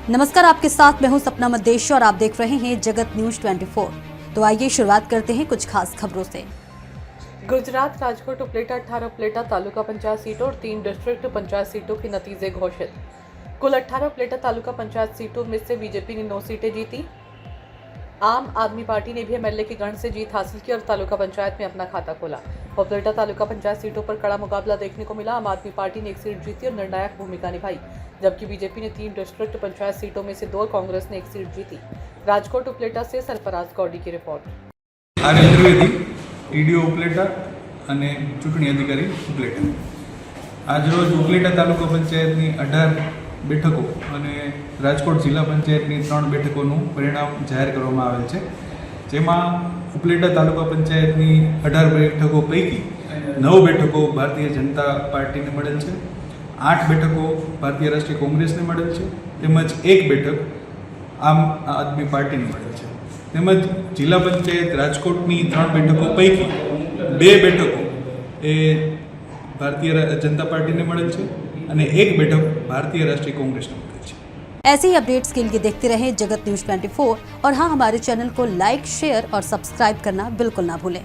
नमस्कार, आपके साथ मैं हूं सपना मदेश और आप देख रहे हैं जगत न्यूज 24। तो आइए शुरुआत करते हैं कुछ खास खबरों से। गुजरात राजकोट उपलेटा 18 उपलेटा तालुका पंचायत सीटों और 3 डिस्ट्रिक्ट पंचायत सीटों के नतीजे घोषित। कुल 18 उपलेटा तालुका पंचायत सीटों में से बीजेपी ने 9 सीटें जीती। आम आदमी पार्टी ने भी एमएलए के गण से जीत हासिल की और तालुका पंचायत में अपना खाता खोला। उपलेटा तालुका पंचायत सीटों पर कड़ा मुकाबला देखने को मिला। आम आदमी पार्टी ने 1 सीट जीती और निर्णायक भूमिका निभाई, जबकि बीजेपी ने 3 डिस्ट्रिक्ट पंचायत सीटों में से 2 और कांग्रेस ने 1 सीट जीती। राजकोट उपलेटा से सरफराज गौडी की रिपोर्ट। आर्य त्रिवेदी, टीडीओ ઉપલેટા અને ચૂંટણી અધિકારી ઉપલેટા। આજરોજ ઉપલેટા તાલુકા પંચાયતની 18 બેઠકો અને રાજકોટ જિલ્લા પંચાયતની 3 બેઠકોનું પરિણામ જાહેર કરવામાં આવેલ છે, જેમાં ઉપલેટા તાલુકા પંચાયતની 18 બેઠકો પૈકી 9 બેઠકો ભારતીય જનતા પાર્ટીને મળેલ છે, 8 બેઠકો ભારતીય રાષ્ટ્રીય કોંગ્રેસને મળેલ છે, તેમજ 1 બેઠક આમ આદમી પાર્ટીને મળેલ છે। તેમજ જિલ્લા પંચાયત રાજકોટની 3 બેઠકો પૈકી 2 બેઠકો એ ભારતીય જનતા પાર્ટીને મળેલ છે અને 1 બેઠક ભારતીय राष्ट्रीय कांग्रेस ने મળેલ છે। ऐसे ही अपडेट्स के लिए देखते रहें जगत न्यूज 24 और हाँ, हमारे चैनल को लाइक, शेयर और सब्सक्राइब करना बिल्कुल ना भूलें।